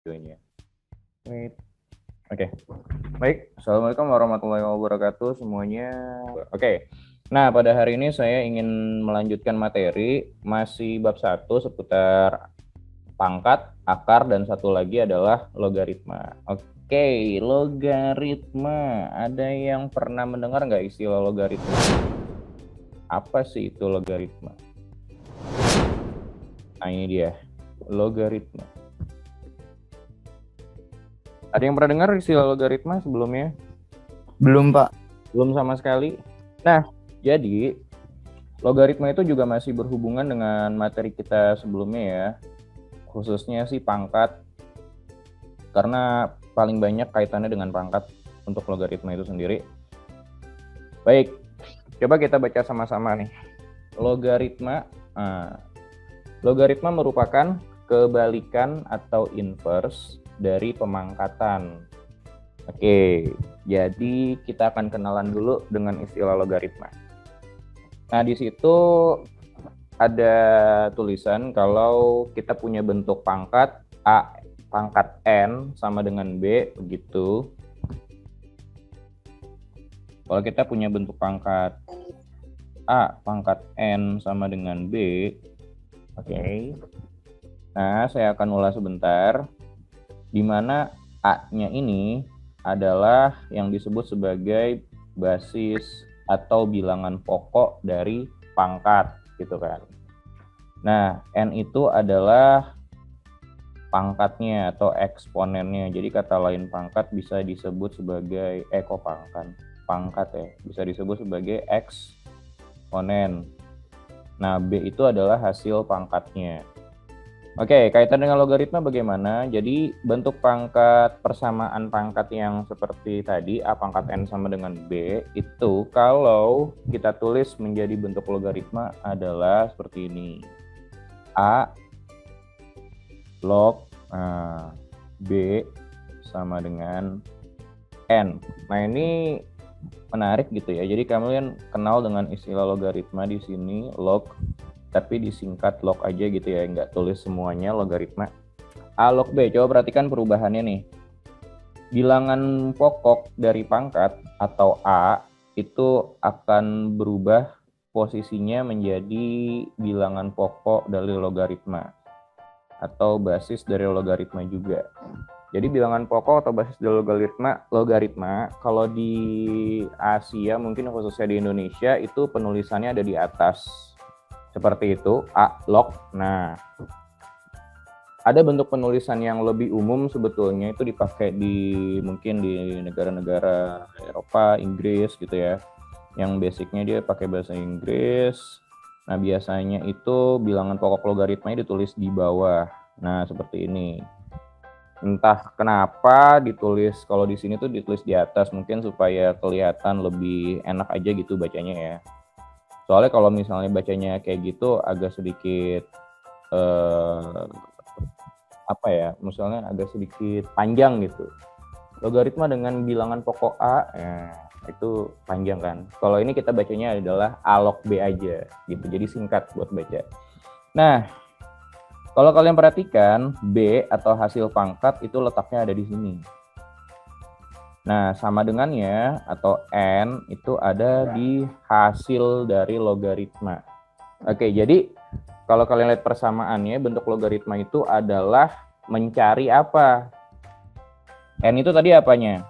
videonya. Wait. Oke. Baik, Assalamualaikum warahmatullahi wabarakatuh semuanya. Oke. Nah, pada hari ini saya ingin melanjutkan materi masih bab 1 seputar pangkat, akar, dan satu lagi adalah logaritma. Oke, logaritma. Ada yang pernah mendengar nggak istilah logaritma? Apa sih itu logaritma? Nah, ini dia, logaritma. Ada yang pernah dengar istilah logaritma sebelumnya? Belum, Pak. Belum sama sekali. Nah, jadi logaritma itu juga masih berhubungan dengan materi kita sebelumnya ya. Khususnya sih pangkat. Karena paling banyak kaitannya dengan pangkat untuk logaritma itu sendiri. Baik, coba kita baca sama-sama nih. Logaritma. Logaritma merupakan kebalikan atau inverse dari pemangkatan. Oke, jadi kita akan kenalan dulu dengan istilah logaritma. Nah, di situ ada tulisan kalau kita punya bentuk pangkat A pangkat N sama dengan B, begitu. Kalau kita punya bentuk pangkat A pangkat N sama dengan B, oke. Nah, saya akan ulas sebentar, di mana A-nya ini adalah yang disebut sebagai basis atau bilangan pokok dari pangkat, gitu kan. Nah, N itu adalah pangkatnya atau eksponennya. Jadi kata lain pangkat bisa disebut sebagai pangkat ya, bisa disebut sebagai eksponen. Nah, B itu adalah hasil pangkatnya. Oke, kaitan dengan logaritma bagaimana? Jadi bentuk pangkat persamaan pangkat yang seperti tadi A pangkat N sama dengan B itu kalau kita tulis menjadi bentuk logaritma adalah seperti ini. A log B sama dengan N. Nah, ini menarik gitu ya. Jadi kalian kenal dengan istilah logaritma di sini, log, tapi disingkat log aja gitu ya, nggak tulis semuanya logaritma. A log B, coba perhatikan perubahannya nih. Bilangan pokok dari pangkat atau A itu akan berubah posisinya menjadi bilangan pokok dari logaritma atau basis dari logaritma juga. Jadi bilangan pokok atau basis dari logaritma kalau di Asia, mungkin khususnya di Indonesia, itu penulisannya ada di atas. Seperti itu, A log. Nah, ada bentuk penulisan yang lebih umum sebetulnya, itu dipakai mungkin di negara-negara Eropa, Inggris gitu ya. Yang basicnya dia pakai bahasa Inggris. Nah, biasanya itu bilangan pokok logaritmanya ditulis di bawah. Nah, seperti ini. Entah kenapa ditulis, kalau di sini tuh ditulis di atas, mungkin supaya kelihatan lebih enak aja gitu bacanya ya. Soalnya kalau misalnya bacanya kayak gitu agak sedikit misalnya agak sedikit panjang gitu. Logaritma dengan bilangan pokok A, itu panjang kan. Kalau ini kita bacanya adalah A log B aja gitu, jadi singkat buat baca. Nah, kalau kalian perhatikan, B atau hasil pangkat itu letaknya ada di sini. Nah, sama dengannya atau N itu ada di hasil dari logaritma. Oke, jadi kalau kalian lihat persamaannya, bentuk logaritma itu adalah mencari apa? N itu tadi apanya?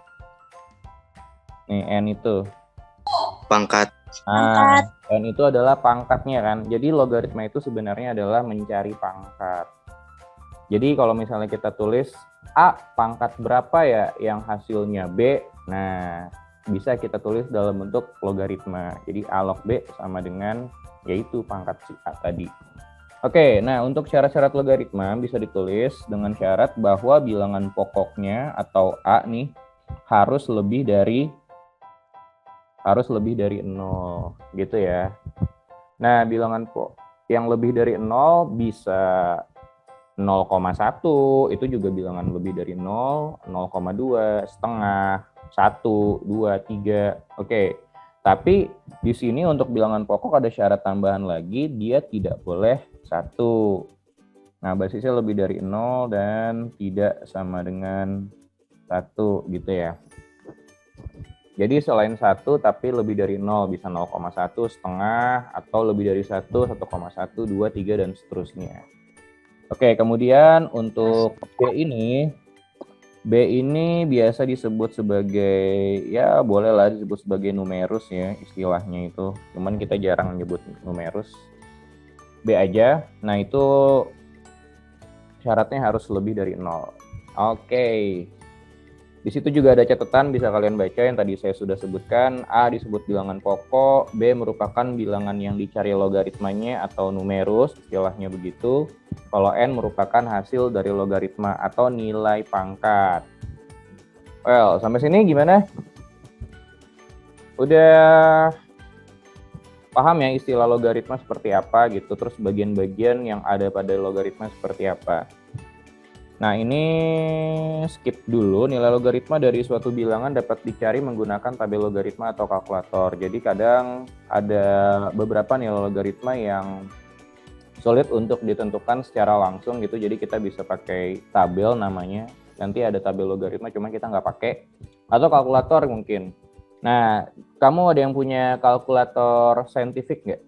Nih, N itu Pangkat. N itu adalah pangkatnya kan. Jadi logaritma itu sebenarnya adalah mencari pangkat. Jadi kalau misalnya kita tulis A pangkat berapa ya yang hasilnya B, nah bisa kita tulis dalam bentuk logaritma. Jadi A log B sama dengan yaitu pangkat si A tadi. Oke, nah untuk syarat-syarat logaritma bisa ditulis dengan syarat bahwa bilangan pokoknya atau A nih harus lebih dari 0 gitu ya. Nah, bilangan yang lebih dari 0 bisa 0,1, itu juga bilangan lebih dari 0, 0,2, setengah, 1, 2, 3. Oke. Tapi di sini untuk bilangan pokok ada syarat tambahan lagi, dia tidak boleh 1. Nah, basisnya lebih dari 0 dan tidak sama dengan 1 gitu ya. Jadi selain 1 tapi lebih dari 0, bisa 0,1, setengah, atau lebih dari 1, 1,1, 2, 3, dan seterusnya. Oke, kemudian untuk B ini biasa disebut sebagai, ya bolehlah disebut sebagai numerus ya istilahnya itu. Cuman kita jarang menyebut numerus. B aja. Nah, itu syaratnya harus lebih dari 0. Oke. Di situ juga ada catatan, bisa kalian baca yang tadi saya sudah sebutkan. A disebut bilangan pokok, B merupakan bilangan yang dicari logaritmanya atau numerus, istilahnya begitu. Kalau N merupakan hasil dari logaritma atau nilai pangkat. Well, sampai sini gimana? Udah paham ya istilah logaritma seperti apa gitu, terus bagian-bagian yang ada pada logaritma seperti apa. Nah, ini skip dulu. Nilai logaritma dari suatu bilangan dapat dicari menggunakan tabel logaritma atau kalkulator. Jadi kadang ada beberapa nilai logaritma yang sulit untuk ditentukan secara langsung gitu. Jadi kita bisa pakai tabel namanya. Nanti ada tabel logaritma, cuma kita nggak pakai. Atau kalkulator mungkin. Nah, kamu ada yang punya kalkulator saintifik nggak?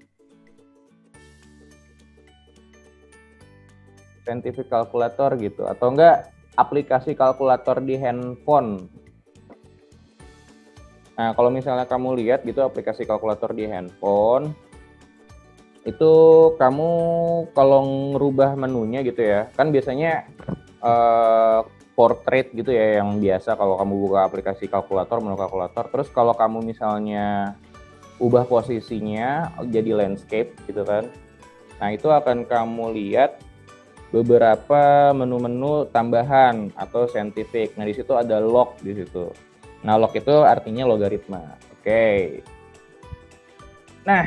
Scientific kalkulator gitu, atau enggak aplikasi kalkulator di handphone. Nah, kalau misalnya kamu lihat gitu aplikasi kalkulator di handphone, itu kamu kalau ngerubah menunya gitu ya, kan biasanya portrait gitu ya yang biasa kalau kamu buka aplikasi kalkulator, menu kalkulator. Terus kalau kamu misalnya ubah posisinya jadi landscape gitu kan, nah itu akan kamu lihat beberapa menu-menu tambahan atau saintifik. Nah, di situ ada log di situ. Nah, log itu artinya logaritma. Oke. Nah,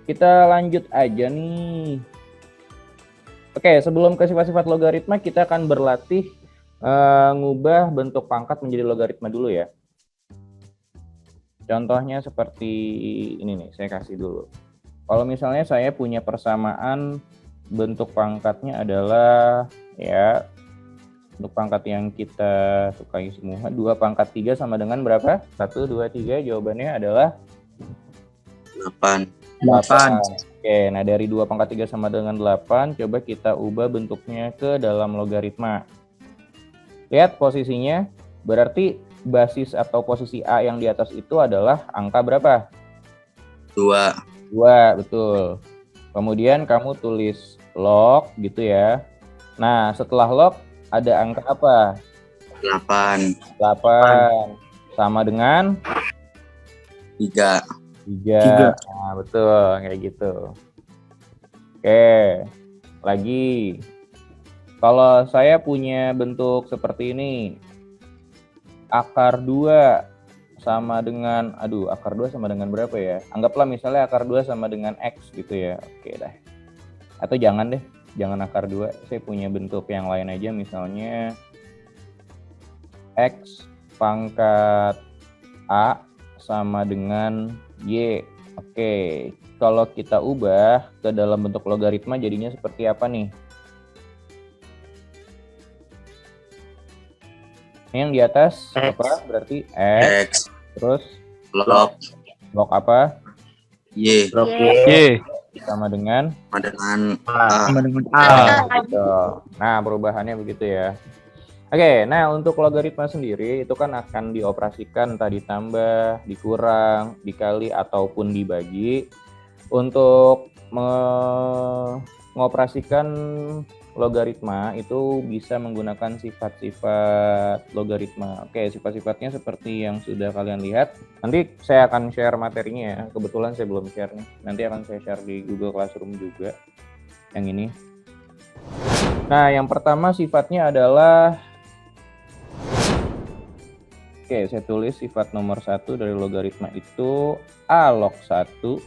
kita lanjut aja nih. Oke, sebelum ke sifat-sifat logaritma, kita akan berlatih ngubah bentuk pangkat menjadi logaritma dulu ya. Contohnya seperti ini nih, saya kasih dulu. Kalau misalnya saya punya persamaan bentuk pangkatnya adalah ya bentuk pangkat yang kita sukai semua, 2 pangkat 3 sama dengan berapa? 1, 2, 3, jawabannya adalah 8. Oke, nah dari 2 pangkat 3 sama dengan 8, coba kita ubah bentuknya ke dalam logaritma. Lihat posisinya, berarti basis atau posisi A yang di atas itu adalah angka berapa? 2. 2, betul. Kemudian kamu tulis log gitu ya. Nah, setelah log ada angka apa? 8. 8. Sama dengan 3. 3. Nah, betul, kayak gitu. Oke, lagi. Kalau saya punya bentuk seperti ini, akar 2 sama dengan, akar 2 sama dengan berapa ya? Anggaplah misalnya akar 2 sama dengan X gitu ya. Oke dah. Atau jangan deh, jangan akar 2. Saya punya bentuk yang lain aja, misalnya X pangkat A sama dengan Y. Oke, kalau kita ubah ke dalam bentuk logaritma jadinya seperti apa nih? Yang di atas X. apa? Berarti X. Terus Log log apa? Y. Y. Sama dengan A. Gitu. Nah, perubahannya begitu ya. Oke, nah untuk logaritma sendiri itu kan akan dioperasikan tadi tambah, dikurang, dikali ataupun dibagi. Untuk mengoperasikan logaritma itu bisa menggunakan sifat-sifat logaritma. Oke, sifat-sifatnya seperti yang sudah kalian lihat. Nanti saya akan share materinya ya. Kebetulan saya belum share nih. Nanti akan saya share di Google Classroom juga. Yang ini. Nah, yang pertama sifatnya adalah, oke, saya tulis sifat nomor 1 dari logaritma itu A log 1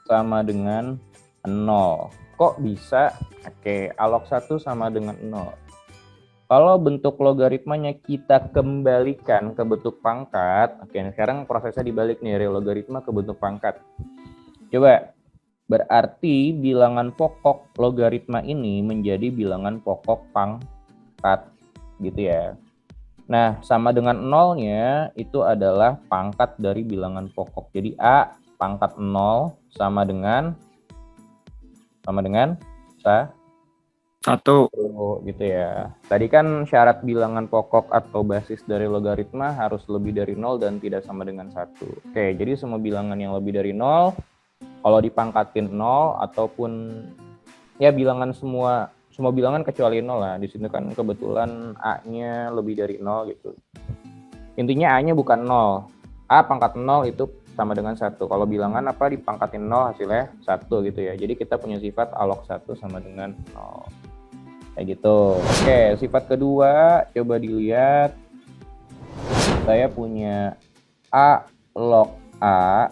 sama dengan 0. Kok bisa? Oke, A log 1 sama dengan 0. Kalau bentuk logaritmanya kita kembalikan ke bentuk pangkat, oke, sekarang prosesnya dibalik nih dari logaritma ke bentuk pangkat. Coba, Berarti bilangan pokok logaritma ini menjadi bilangan pokok pangkat, gitu ya. Nah, sama dengan nolnya itu adalah pangkat dari bilangan pokok. Jadi A pangkat 0 sama dengan Satu. gitu ya. Tadi kan syarat bilangan pokok atau basis dari logaritma harus lebih dari 0 dan tidak sama dengan 1. Oke, jadi semua bilangan yang lebih dari 0 kalau dipangkatin 0 ataupun ya bilangan semua bilangan kecuali 0 lah. Di sini kan kebetulan A-nya lebih dari 0 gitu. Intinya A-nya bukan 0. A pangkat 0 itu sama dengan 1. Kalau bilangan apa dipangkatin 0 hasilnya 1 gitu ya. Jadi kita punya sifat A log 1 sama dengan 0. Kayak gitu. Oke, sifat kedua coba dilihat. Saya punya A log A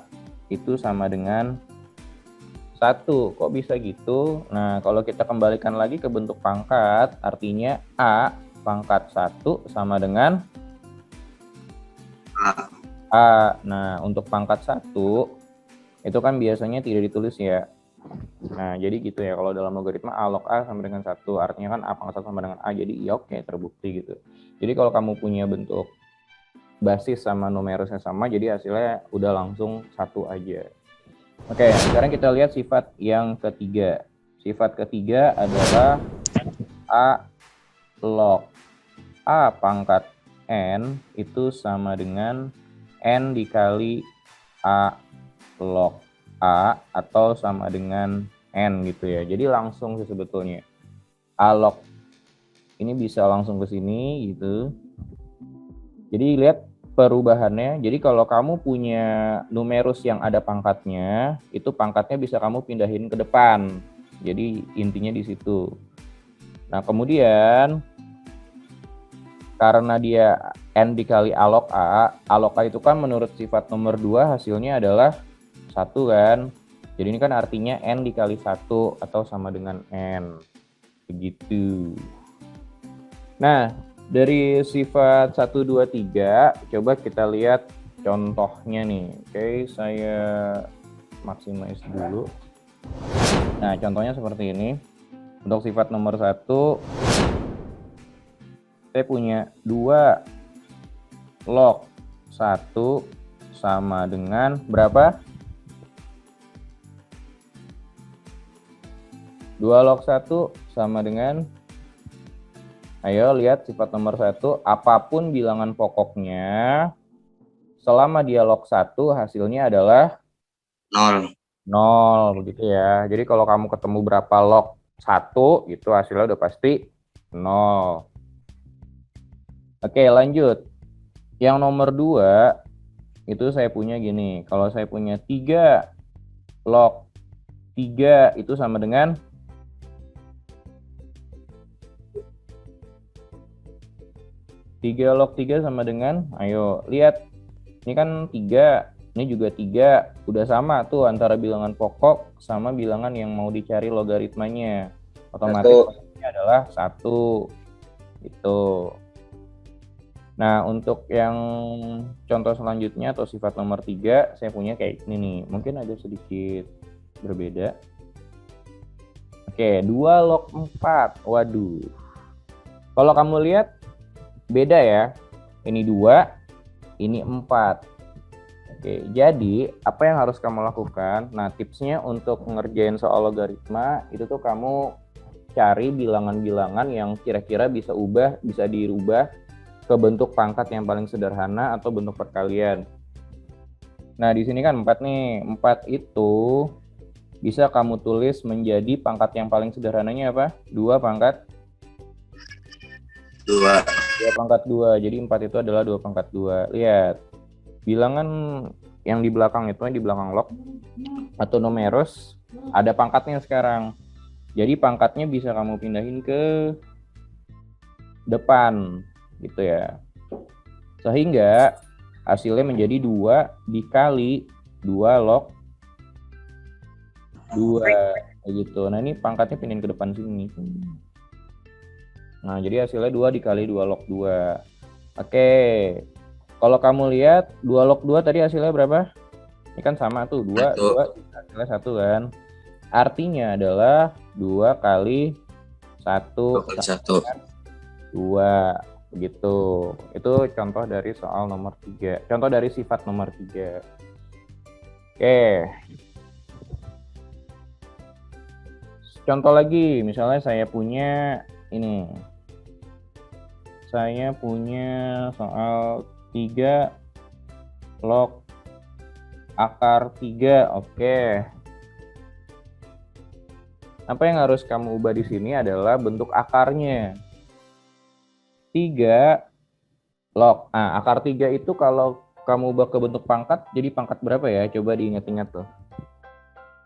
itu sama dengan 1. Kok bisa gitu? Nah, kalau kita kembalikan lagi ke bentuk pangkat, artinya A pangkat 1 sama dengan A. Nah, untuk pangkat 1, itu kan biasanya tidak ditulis ya. Nah, jadi gitu ya. Kalau dalam logaritma A log A sama dengan 1, artinya kan A pangkat 1 sama dengan A. Jadi ya oke, terbukti gitu. Jadi kalau kamu punya bentuk basis sama numerusnya sama, jadi hasilnya udah langsung 1 aja. Oke, sekarang kita lihat sifat yang ketiga. Sifat ketiga adalah A log A pangkat N itu sama dengan N dikali A log A atau sama dengan N gitu ya. Jadi langsung sih sebetulnya. A log ini bisa langsung ke sini gitu. Jadi lihat perubahannya. Jadi kalau kamu punya numerus yang ada pangkatnya, itu pangkatnya bisa kamu pindahin ke depan. Jadi intinya di situ. Nah, kemudian karena dia N dikali A log A itu kan menurut sifat nomor 2 hasilnya adalah 1 kan. Jadi ini kan artinya N dikali 1 atau sama dengan N. Begitu. Nah, dari sifat 1, 2, 3, coba kita lihat contohnya nih. Oke, saya maximize dulu. Nah, contohnya seperti ini. Untuk sifat nomor 1, saya punya 2 log 1 sama dengan berapa? 2 log 1 sama dengan, ayo lihat sifat nomor 1, apapun bilangan pokoknya, selama dia log 1 hasilnya adalah 0. 0 begitu ya. Jadi kalau kamu ketemu berapa log 1 gitu hasilnya udah pasti 0. Oke, lanjut. Yang nomor 2 itu saya punya gini. Kalau saya punya 3 log 3 itu sama dengan 3 log 3 sama dengan, ayo lihat, ini kan 3, ini juga 3, udah sama tuh antara bilangan pokok sama bilangan yang mau dicari logaritmanya. Otomatis ini adalah 1. Gitu. Nah, untuk yang contoh selanjutnya atau sifat nomor 3, saya punya kayak ini nih. Mungkin agak sedikit berbeda. Oke, 2 log 4. Waduh. Kalau kamu lihat, beda ya, ini 2, ini 4. Oke, jadi apa yang harus kamu lakukan? Nah, tipsnya untuk ngerjain soal logaritma itu tuh kamu cari bilangan-bilangan yang kira-kira bisa dirubah ke bentuk pangkat yang paling sederhana atau bentuk perkalian. Nah, di sini kan 4 nih. 4 itu bisa kamu tulis menjadi pangkat yang paling sederhananya apa? 2 pangkat 2. 2 pangkat 2. Jadi 4 itu adalah 2 pangkat 2. Lihat. Bilangan yang di belakang itu, di belakang log atau numerus, ada pangkatnya sekarang. Jadi pangkatnya bisa kamu pindahin ke depan gitu ya. Sehingga hasilnya menjadi 2 dikali 2 log 2 gitu. Nah, ini pangkatnya pindahin ke depan sini. Nah, jadi hasilnya 2 dikali 2 log 2. Oke. Kalau kamu lihat 2 log 2 tadi hasilnya berapa? Ini kan sama tuh, 2 hasilnya 1 kan. artinya adalah 2 kali 1 2 kali 1. 2 begitu. Itu contoh dari soal nomor 3. Contoh dari sifat nomor 3. Oke. Contoh lagi, misalnya saya punya ini. Saya punya soal 3 log akar 3. Oke. Apa yang harus kamu ubah di sini adalah bentuk akarnya. 3 log. Nah, akar 3 itu kalau kamu ubah ke bentuk pangkat, jadi pangkat berapa ya? Coba diingat-ingat tuh.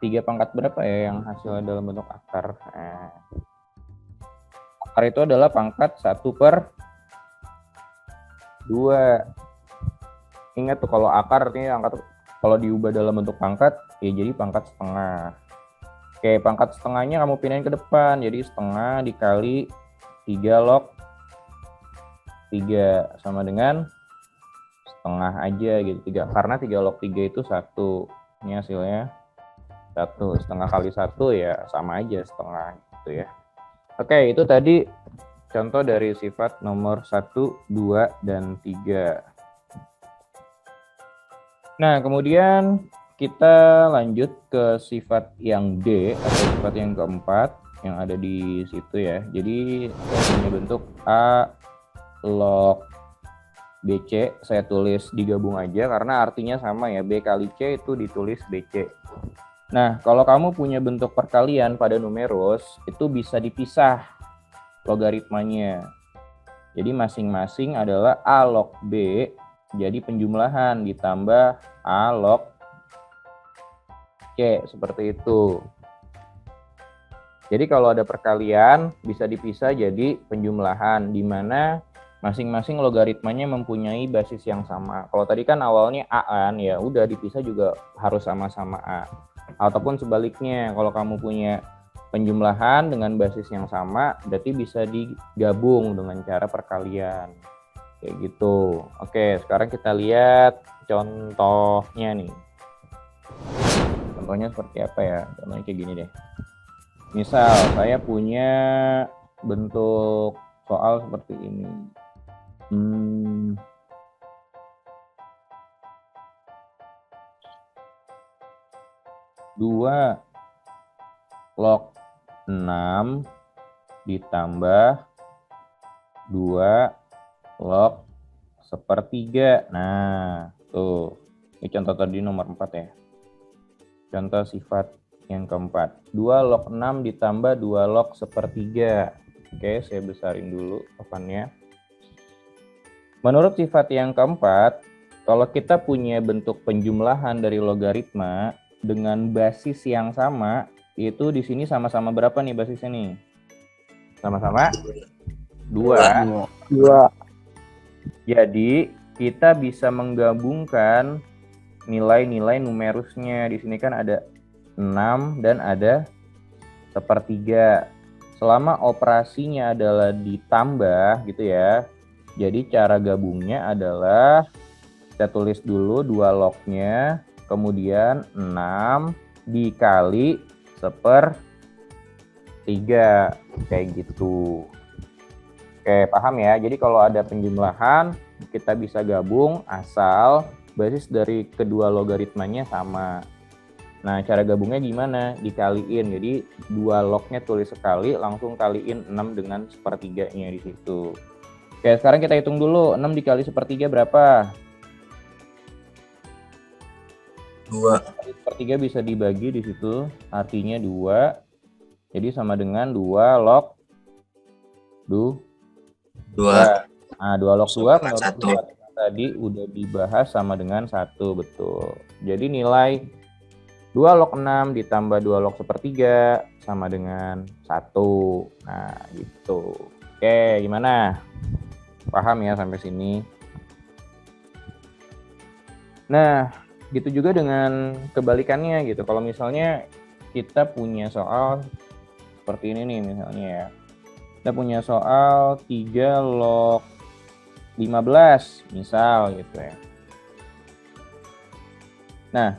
3 pangkat berapa ya yang hasilnya dalam bentuk akar? Nah, akar itu adalah pangkat 1/2. Ingat tuh kalau akar artinya kalau diubah dalam bentuk pangkat, ya jadi pangkat setengah. Oke, pangkat setengahnya kamu pindahin ke depan. Jadi setengah dikali 3 log 3 sama dengan setengah aja gitu. 3, karena 3 log 3 itu 1. Ini hasilnya 1. Setengah kali 1 ya sama aja setengah gitu ya. Oke, itu tadi contoh dari sifat nomor 1, 2, dan 3. Nah, kemudian kita lanjut ke sifat yang D atau sifat yang keempat yang ada di situ ya. Jadi saya punya bentuk A log BC, saya tulis digabung aja karena artinya sama ya, B kali C itu ditulis BC. Nah, kalau kamu punya bentuk perkalian pada numeros, itu bisa dipisah logaritmanya. Jadi masing-masing adalah A log B, jadi penjumlahan ditambah A log C, seperti itu. Jadi kalau ada perkalian bisa dipisah jadi penjumlahan, di mana masing-masing logaritmanya mempunyai basis yang sama. Kalau tadi kan awalnya A kan, ya udah dipisah juga harus sama-sama A. Ataupun sebaliknya, kalau kamu punya penjumlahan dengan basis yang sama, berarti bisa digabung dengan cara perkalian. Kayak gitu. Oke, sekarang kita lihat contohnya nih. Contohnya seperti apa ya? Contohnya kayak gini deh. Misal saya punya bentuk soal seperti ini. 2 log 6 ditambah 2 log 1/3. Nah, tuh. Ini contoh tadi nomor 4 ya. Contoh sifat yang keempat. 2 log 6 ditambah 2 log 1/3. Oke, saya besarin dulu papannya. Menurut sifat yang keempat, kalau kita punya bentuk penjumlahan dari logaritma dengan basis yang sama, itu di sini sama-sama berapa nih basisnya nih? Sama-sama 2. Jadi kita bisa menggabungkan nilai-nilai numerusnya. Di sini kan ada 6 dan ada 1/3. Selama operasinya adalah ditambah gitu ya. Jadi cara gabungnya adalah kita tulis dulu 2 lognya, kemudian 6 dikali 1/3 kayak gitu. Oke, paham ya? Jadi kalau ada penjumlahan kita bisa gabung asal basis dari kedua logaritmanya sama. Nah, cara gabungnya gimana? Dikaliin. Jadi 2 lognya tulis sekali, langsung kaliin 6 dengan 1/3-nya di situ. Oke, sekarang kita hitung dulu. 6 dikali 1/3 berapa? 2. 1/3 bisa dibagi di situ, artinya 2. Jadi sama dengan 2 log 2. Nah, 2 log 2 menurut tadi udah dibahas sama dengan 1, betul. Jadi nilai 2 log 6 ditambah 2 log 1/3 sama dengan 1. Nah, gitu. Oke, gimana? Paham ya sampai sini? Nah, gitu juga dengan kebalikannya gitu. Kalau misalnya kita punya soal seperti ini nih misalnya ya. Kita punya soal 3 log 15 misal gitu ya. Nah,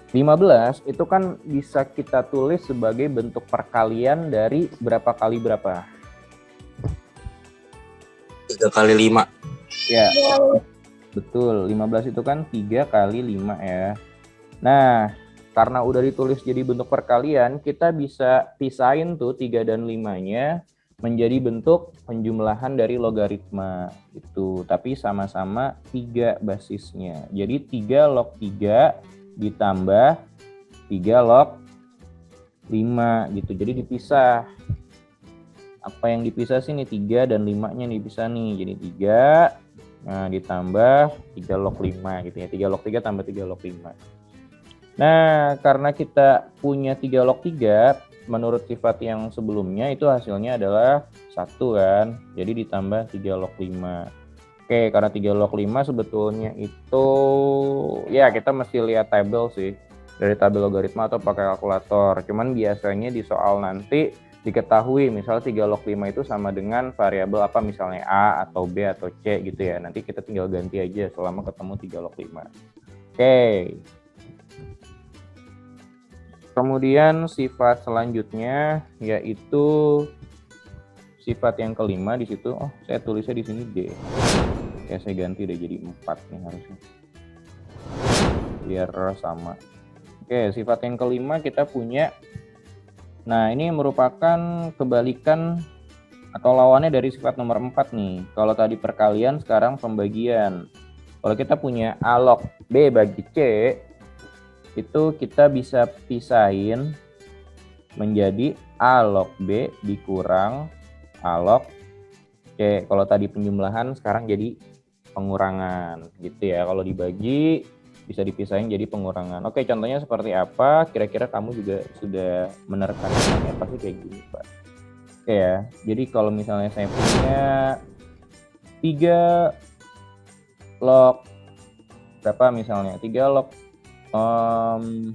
15 itu kan bisa kita tulis sebagai bentuk perkalian dari berapa kali berapa? 3 kali 5. Ya, betul. 15 itu kan 3 kali 5 ya. Nah, karena udah ditulis jadi bentuk perkalian, kita bisa pisahin tuh 3 dan 5-nya menjadi bentuk penjumlahan dari logaritma itu. Tapi sama-sama 3 basisnya. Jadi 3 log 3 ditambah 3 log 5 gitu. Jadi dipisah. Apa yang dipisah sih nih? 3 dan 5-nya dipisah nih. Jadi 3, nah ditambah 3 log 5 gitu ya. 3 log 3 tambah 3 log 5. Nah, karena kita punya 3 log 3, menurut sifat yang sebelumnya itu hasilnya adalah 1 kan. Jadi ditambah 3 log 5. Oke, karena 3 log 5 sebetulnya itu ya kita mesti lihat tabel sih. Dari tabel logaritma atau pakai kalkulator. Cuman biasanya di soal nanti diketahui misalnya 3 log 5 itu sama dengan variabel apa misalnya A atau B atau C gitu ya. Nanti kita tinggal ganti aja selama ketemu 3 log 5. Oke. Kemudian sifat selanjutnya yaitu sifat yang kelima di situ. Oh, saya tulisnya di sini D. Ya saya ganti deh jadi 4 nih harusnya. Biar sama. Oke, sifat yang kelima kita punya. Nah, ini merupakan kebalikan atau lawannya dari sifat nomor 4 nih. Kalau tadi perkalian, sekarang pembagian. Kalau kita punya A log B bagi C, itu kita bisa pisahin menjadi A log B dikurang A log C. Kalau tadi penjumlahan, sekarang jadi pengurangan gitu ya. Kalau dibagi bisa dipisahin jadi pengurangan. Oke, contohnya seperti apa? Kira-kira kamu juga sudah menerka-nerkanya pasti kayak gini, Pak. Oke ya. Jadi kalau misalnya saya punya 3 log berapa misalnya? 3 log 18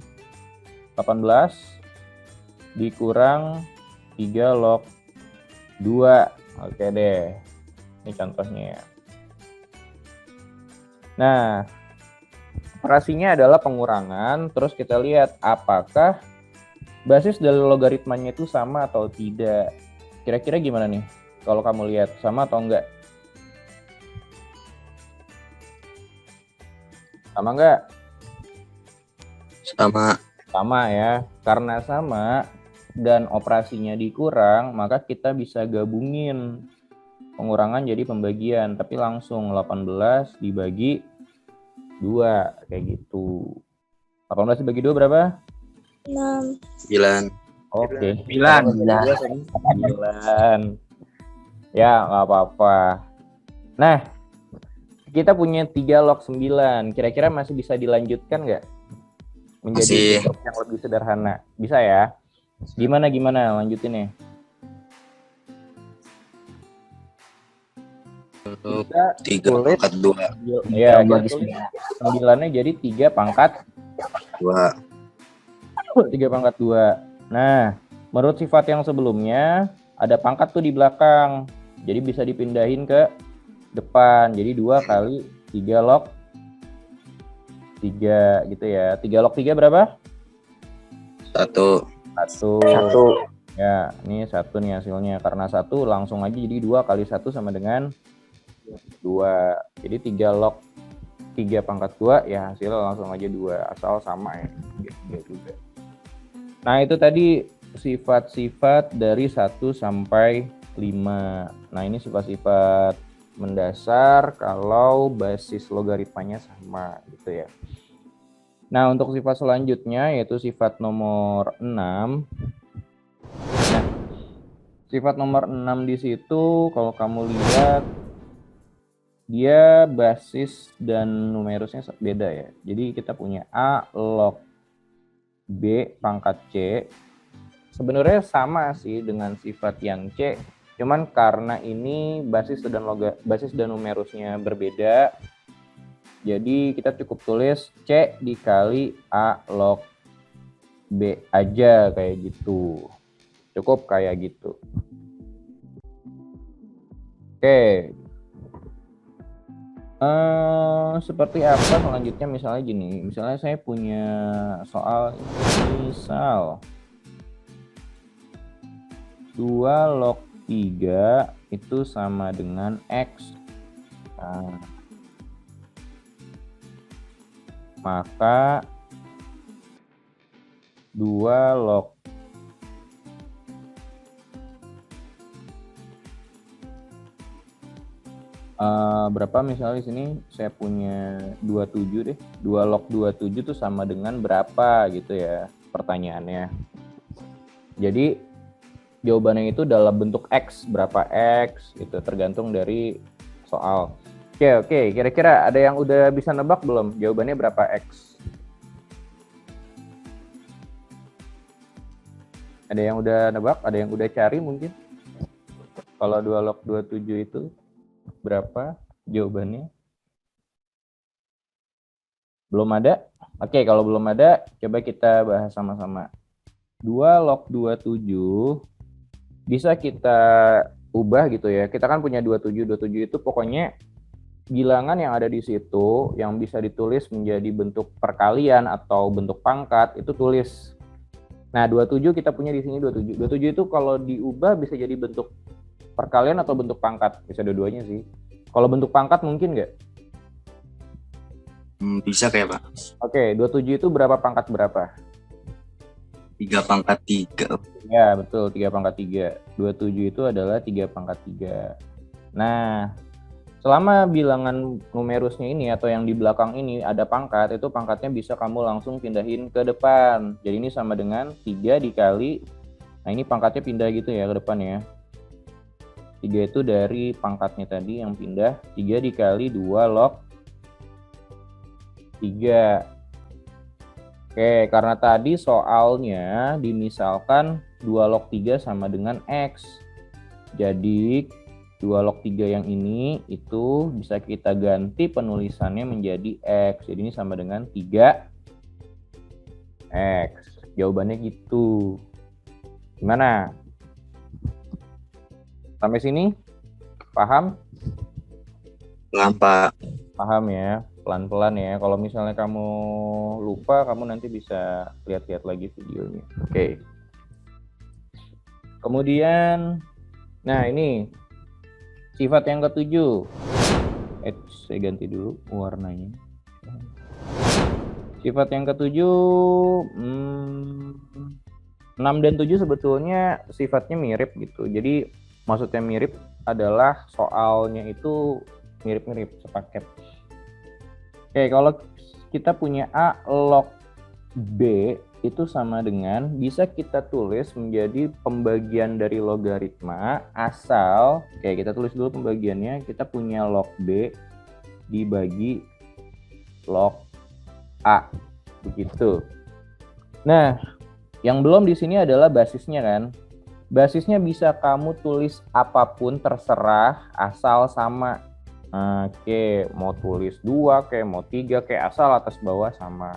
dikurang 3 log 2. Oke deh. Ini contohnya ya. Nah, operasinya adalah pengurangan, terus kita lihat apakah basis dari logaritmanya itu sama atau tidak. Kira-kira gimana nih? Kalau kamu lihat sama atau enggak? Sama enggak? Sama. Sama ya. Karena sama dan operasinya dikurang, maka kita bisa gabungin pengurangan jadi pembagian, tapi langsung 18 dibagi 2 kayak gitu. 18 dibagi 2 berapa? 6. 9. Oke. 9. Ya, nggak apa-apa. Nah, kita punya 3 log 9. Kira-kira masih bisa dilanjutkan nggak? Menjadi bentuk yang lebih sederhana. Bisa ya? Gimana lanjutinnya? Kita 3 pangkat 2. Ya, jadi 9-nya jadi 3 pangkat 2. 3 pangkat 2. Nah, menurut sifat yang sebelumnya, ada pangkat tuh di belakang. Jadi bisa dipindahin ke depan. Jadi 2 kali 3 log 3 gitu ya. 3 log 3 berapa? 1. Ya, ini 1 nih hasilnya. Karena 1 langsung aja jadi 2 kali 1 sama dengan 2. Jadi 3 log 3 pangkat 2 ya hasilnya langsung aja 2. Asal sama ya. 3 juga. Nah, itu tadi sifat-sifat dari 1 sampai 5. Nah, ini sifat-sifat mendasar kalau basis logaritmanya sama gitu ya. Nah, untuk sifat selanjutnya yaitu sifat nomor 6. Nah, sifat nomor 6 di situ kalau kamu lihat dia basis dan numerusnya beda ya. Jadi kita punya A log B pangkat C. Sebenarnya sama sih dengan sifat yang C, cuman karena ini basis dan numerusnya berbeda, jadi kita cukup tulis C dikali A log B aja kayak gitu. Cukup kayak gitu. Oke. seperti apa selanjutnya, misalnya gini. Misalnya saya punya soal, misal 2 log 3 itu sama dengan X. Nah, maka 2 log berapa, misalnya di sini saya punya 27 deh. 2 log 27 itu sama dengan berapa gitu ya pertanyaannya. Jadi jawabannya itu dalam bentuk X, berapa X itu tergantung dari soal. Oke, kira-kira ada yang udah bisa nebak belum jawabannya berapa X? Ada yang udah nebak? Ada yang udah cari mungkin? Kalau 2 log 27 itu berapa jawabannya? Belum ada? Oke, kalau belum ada, coba kita bahas sama-sama. 2 log 27 bisa kita ubah gitu ya. Kita kan punya 27 itu pokoknya bilangan yang ada di situ yang bisa ditulis menjadi bentuk perkalian atau bentuk pangkat itu tulis. Nah, 27 kita punya di sini 27. 27 itu kalau diubah bisa jadi bentuk perkalian atau bentuk pangkat. Bisa dua-duanya sih. Kalau bentuk pangkat mungkin nggak? Bisa kayak Pak. Oke, 27 itu berapa pangkat berapa? 3 pangkat 3. Ya, betul. 3 pangkat 3. 27 itu adalah 3 pangkat 3. Nah, selama bilangan numerusnya ini atau yang di belakang ini ada pangkat, itu pangkatnya bisa kamu langsung pindahin ke depan. Jadi ini sama dengan 3 dikali, nah ini pangkatnya pindah gitu ya ke depan ya. 3 itu dari pangkatnya tadi yang pindah, 3 dikali 2 log 3. Oke, karena tadi soalnya dimisalkan 2 log 3 sama dengan X. Jadi 2 log 3 yang ini itu bisa kita ganti penulisannya menjadi X. Jadi ini sama dengan 3X. Jawabannya gitu. Gimana? Sampai sini? Paham? Paham Pak. Paham ya? Pelan-pelan ya. Kalau misalnya kamu lupa, kamu nanti bisa lihat-lihat lagi videonya. Oke. Kemudian, nah ini sifat yang ketujuh. Saya ganti dulu warnanya. Sifat yang ketujuh, 6 dan 7 sebetulnya sifatnya mirip gitu. Jadi maksudnya mirip adalah soalnya itu mirip-mirip, sepaket. Oke, kalau kita punya A log B itu sama dengan, bisa kita tulis menjadi pembagian dari logaritma asal, oke kita tulis dulu pembagiannya, kita punya log B dibagi log A, begitu. Nah, yang belum di sini adalah basisnya kan. Basisnya bisa kamu tulis apapun terserah asal sama. Oke, mau tulis 2, kayak mau 3, kayak asal atas bawah sama.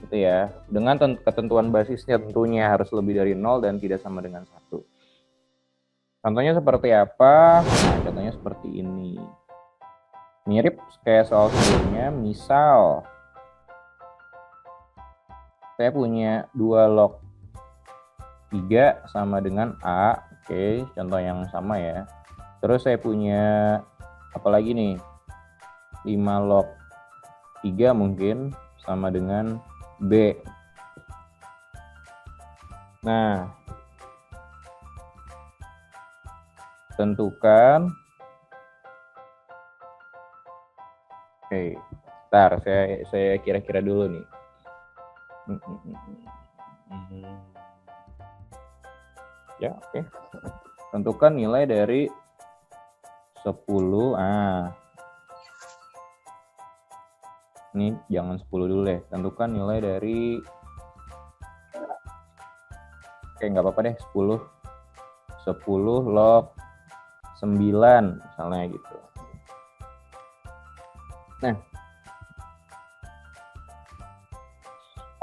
Gitu ya. Dengan ketentuan basisnya tentunya harus lebih dari 0 dan tidak sama dengan 1. Contohnya seperti apa? Nah, contohnya seperti ini. Mirip kayak soal sebelumnya. Misal, saya punya 2 log 3 sama dengan A. Oke, contoh yang sama ya. Terus saya punya apalagi nih, 5 log 3 mungkin sama dengan B. Nah, tentukan. Oke, bentar, saya kira-kira dulu nih. Ya, oke. Tentukan nilai dari 10. Ini jangan 10 dulu deh. Tentukan nilai dari, oke nggak apa-apa deh, 10 log 9 misalnya gitu. Nah,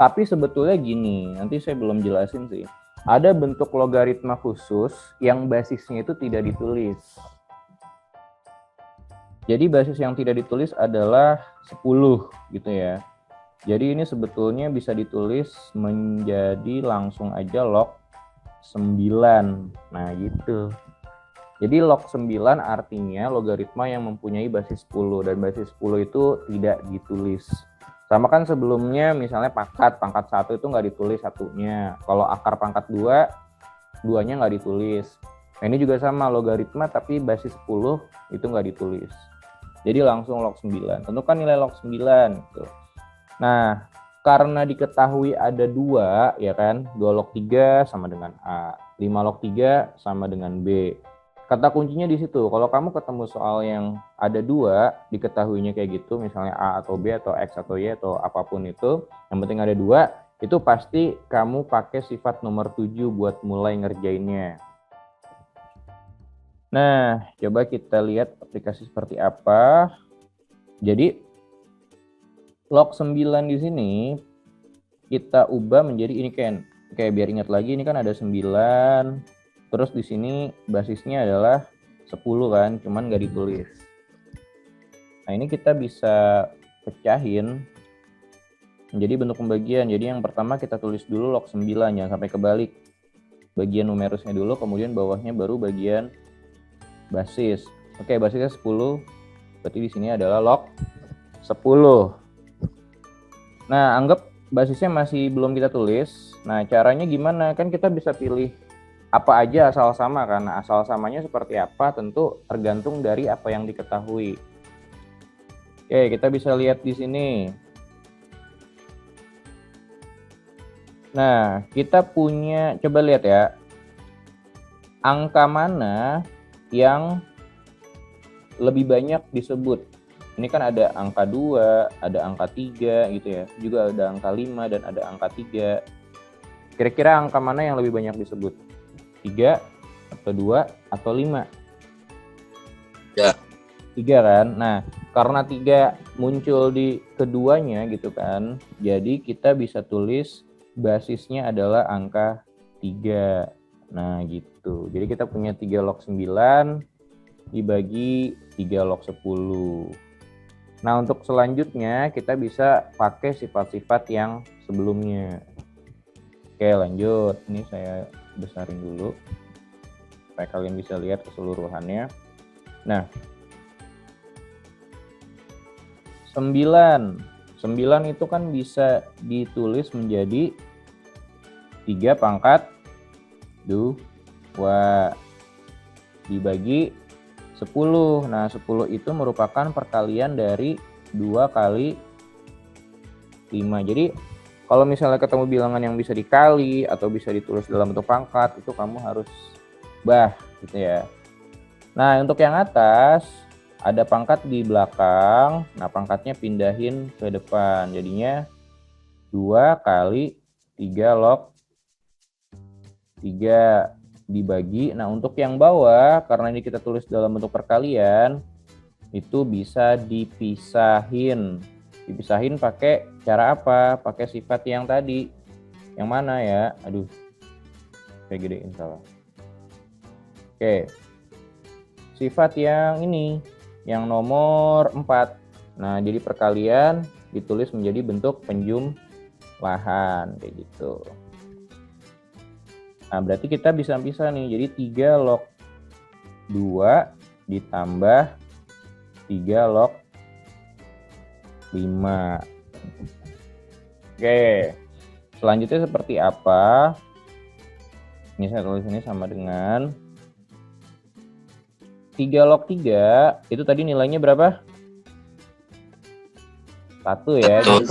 tapi sebetulnya gini, nanti saya belum jelasin sih. Ada bentuk logaritma khusus yang basisnya itu tidak ditulis. Jadi basis yang tidak ditulis adalah 10 gitu ya. Jadi ini sebetulnya bisa ditulis menjadi langsung aja log 9. Nah gitu. Jadi log 9 artinya logaritma yang mempunyai basis 10, dan basis 10 itu tidak ditulis. Sama kan sebelumnya misalnya pangkat 1 itu nggak ditulis satunya. Kalau akar pangkat 2, duanya nggak ditulis. Nah ini juga sama, logaritma tapi basis 10 itu nggak ditulis. Jadi langsung log 9. Tentukan nilai log 9 gitu. Nah, karena diketahui ada 2 ya kan, 2 log 3 sama dengan A, 5 log 3 sama dengan B. Kata kuncinya di situ. Kalau kamu ketemu soal yang ada 2, diketahuinya kayak gitu, misalnya A atau B atau X atau Y atau apapun itu, yang penting ada 2, itu pasti kamu pakai sifat nomor 7 buat mulai ngerjainnya. Nah, coba kita lihat aplikasi seperti apa. Jadi, log 9 di sini kita ubah menjadi ini kan. Oke, biar ingat lagi ini kan ada 9. Terus di sini basisnya adalah 10 kan, cuman nggak ditulis. Nah, ini kita bisa pecahin menjadi bentuk pembagian. Jadi yang pertama kita tulis dulu log 9, jangan sampai kebalik. Bagian numerusnya dulu, kemudian bawahnya baru bagian basis. Oke, basisnya 10. Berarti di sini adalah log 10. Nah, anggap basisnya masih belum kita tulis. Nah, caranya gimana? Kan kita bisa pilih apa aja asal sama kan. Nah, asal samanya seperti apa tentu tergantung dari apa yang diketahui. Oke, kita bisa lihat di sini. Nah, kita punya, coba lihat ya. Angka mana yang lebih banyak disebut? Ini kan ada angka 2, ada angka 3 gitu ya. Juga ada angka 5 dan ada angka 3. Kira-kira angka mana yang lebih banyak disebut? 3 atau 2 atau 5? Ya. 3 kan? Nah, karena 3 muncul di keduanya gitu kan. Jadi kita bisa tulis basisnya adalah angka 3. Nah, gitu. Jadi kita punya 3 log 9 dibagi 3 log 10. Nah, untuk selanjutnya kita bisa pakai sifat-sifat yang sebelumnya. Oke, lanjut. Ini saya besarin dulu supaya kalian bisa lihat keseluruhannya. Nah, 9 itu kan bisa ditulis menjadi 3 pangkat 2 dibagi 10. Nah, 10 itu merupakan perkalian dari 2 kali 5. Jadi, kalau misalnya ketemu bilangan yang bisa dikali atau bisa ditulis dalam bentuk pangkat, itu kamu harus gitu ya. Nah, untuk yang atas, ada pangkat di belakang. Nah, pangkatnya pindahin ke depan. Jadinya 2 kali 3 log 3 dibagi. Nah, untuk yang bawah, karena ini kita tulis dalam bentuk perkalian, itu bisa dipisahin. Dipisahin pakai cara apa? Pakai sifat yang tadi. Yang mana ya? Aduh, kayak gedein salah. Oke. Sifat yang ini, yang nomor 4. Nah, jadi perkalian ditulis menjadi bentuk penjumlahan, kayak gitu. Nah, berarti kita bisa pisah nih. Jadi 3 log 2 ditambah 3 log 5. Oke. Selanjutnya seperti apa? Ini saya tulis ini sama dengan 3 log 3. Itu tadi nilainya berapa? 1 ya. Jadi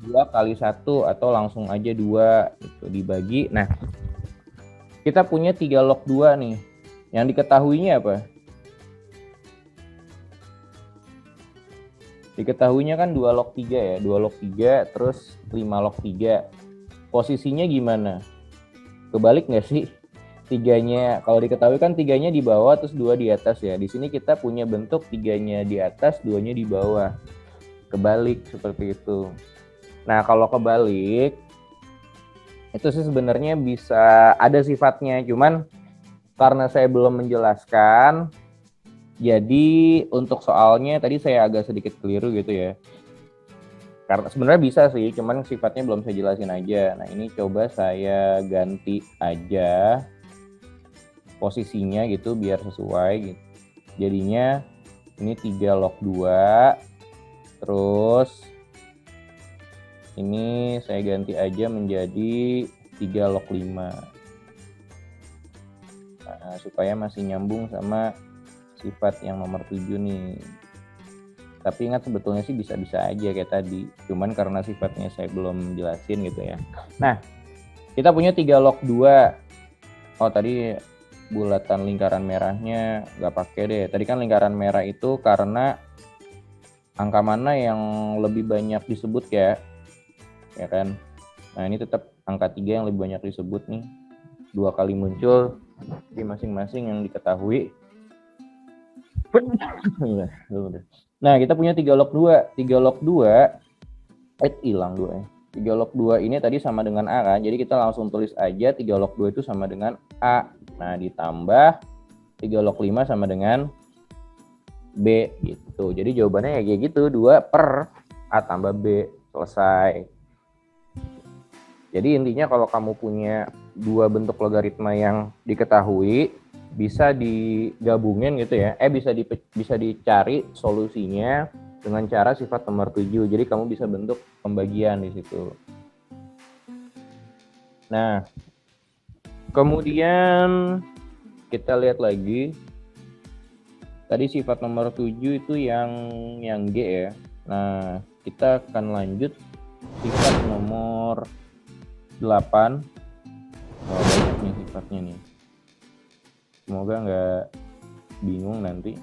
2 kali 1 atau langsung aja 2 itu dibagi. Nah, kita punya 3 log 2 nih. Yang diketahuinya apa? Diketahuinya kan 2 log 3 ya. 2 log 3 terus 5 log 3. Posisinya gimana? Kebalik nggak sih? 3-nya, kalau diketahui kan 3-nya di bawah terus 2 di atas ya. Di sini kita punya bentuk 3-nya di atas, 2-nya di bawah. Kebalik seperti itu. Nah, kalau kebalik itu sih sebenarnya bisa ada sifatnya, cuman karena saya belum menjelaskan, Jadi untuk soalnya tadi saya agak sedikit keliru gitu ya. Karena sebenarnya bisa sih, cuman sifatnya belum saya jelasin aja. Nah ini coba saya ganti aja posisinya gitu biar sesuai gitu. Jadinya ini 3 log 2, terus ini saya ganti aja menjadi 3 log 5. Nah, supaya masih nyambung sama sifat yang nomor 7 nih. Tapi ingat sebetulnya sih bisa-bisa aja kayak tadi. Cuman karena sifatnya saya belum jelasin gitu ya. Nah, kita punya 3 log 2. Oh, tadi bulatan lingkaran merahnya nggak pakai deh. Tadi kan lingkaran merah itu karena angka mana yang lebih banyak disebut ya. Ya kan? Nah, ini tetap angka 3 yang lebih banyak disebut nih. 2 kali muncul di masing-masing yang diketahui. Nah, kita punya 3 log 2. 3 log 2 hilang 2 ya. 3 log 2 ini tadi sama dengan A kan. Jadi kita langsung tulis aja 3 log 2 itu sama dengan A. Nah, ditambah 3 log 5 sama dengan B gitu. Jadi jawabannya ya kayak gitu, 2 per A tambah B. Selesai. Jadi intinya kalau kamu punya 2 bentuk logaritma yang diketahui, bisa digabungin gitu ya. Bisa dicari solusinya dengan cara sifat nomor 7. Jadi kamu bisa bentuk pembagian di situ. Nah, kemudian kita lihat lagi. Tadi sifat nomor 7 itu yang G ya. Nah, kita akan lanjut sifat nomor 8. Oh, banyak nih sifatnya nih. Semoga nggak bingung nanti.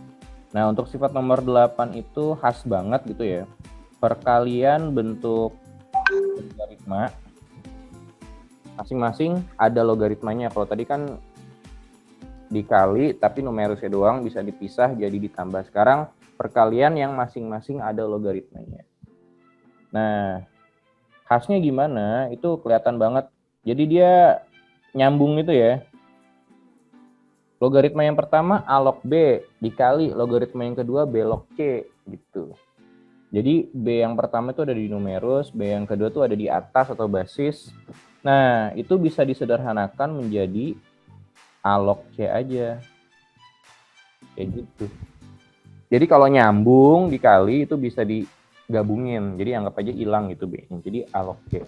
Nah, untuk sifat nomor 8 itu khas banget gitu ya. Perkalian bentuk logaritma. Masing-masing ada logaritmanya. Kalau tadi kan dikali, tapi numerusnya doang bisa dipisah jadi ditambah. Sekarang perkalian yang masing-masing ada logaritmanya. Nah, khasnya gimana? Itu kelihatan banget. Jadi dia nyambung gitu ya. Logaritma yang pertama A log B dikali logaritma yang kedua B log C gitu. Jadi B yang pertama itu ada di numerus, B yang kedua itu ada di atas atau basis. Nah, itu bisa disederhanakan menjadi A log C aja. Kayak gitu. Jadi kalau nyambung dikali itu bisa digabungin. Jadi anggap aja hilang gitu B. Jadi A log C.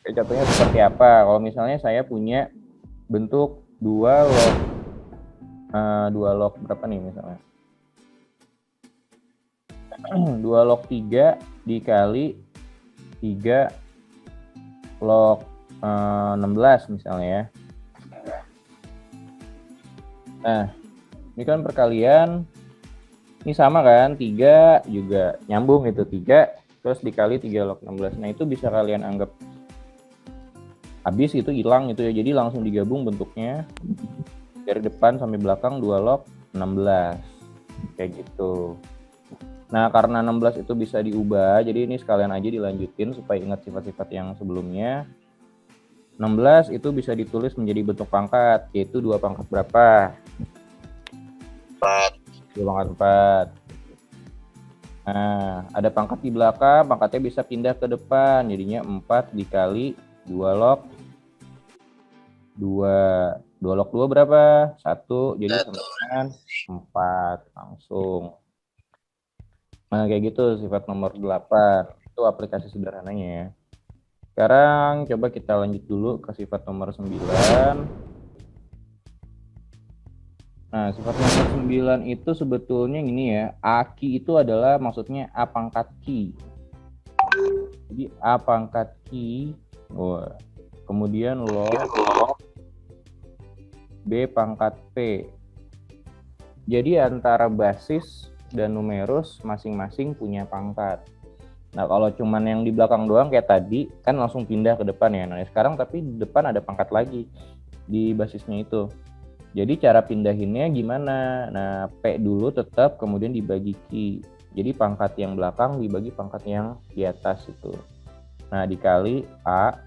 Kayak contohnya seperti apa? Kalau misalnya saya punya bentuk 2 log berapa nih misalnya? 2 log 3 dikali 3 log 16 misalnya ya. Nah, ini kan perkalian. Ini sama kan? 3 juga nyambung gitu. 3 terus dikali 3 log 16. Nah, itu bisa kalian anggap habis gitu, hilang gitu ya. Jadi langsung digabung bentuknya dari depan sampai belakang 2 log 16 kayak gitu. Nah, karena 16 itu bisa diubah, jadi ini sekalian aja dilanjutin supaya ingat sifat-sifat yang sebelumnya. 16 itu bisa ditulis menjadi bentuk pangkat, yaitu 2 pangkat berapa? 2 pangkat 4. Nah, ada pangkat di belakang, pangkatnya bisa pindah ke depan, jadinya 4 dikali 2 log 2. 2 log 2 berapa? 1, jadi sama dengan 4 langsung. Nah, kayak gitu sifat nomor 8. Itu aplikasi sederhananya ya. Sekarang coba kita lanjut dulu ke sifat nomor 9. Nah, sifat nomor 9 itu sebetulnya gini ya. A-ki itu adalah maksudnya A pangkat ki. Jadi A pangkat ki. Kemudian log B pangkat P. Jadi antara basis dan numerus masing-masing punya pangkat. Nah, kalau cuman yang di belakang doang kayak tadi kan langsung pindah ke depan ya. Nah, sekarang tapi di depan ada pangkat lagi di basisnya itu. Jadi cara pindahinnya gimana? Nah, P dulu tetap kemudian dibagi Q. Jadi pangkat yang belakang dibagi pangkat yang di atas itu. Nah, dikali A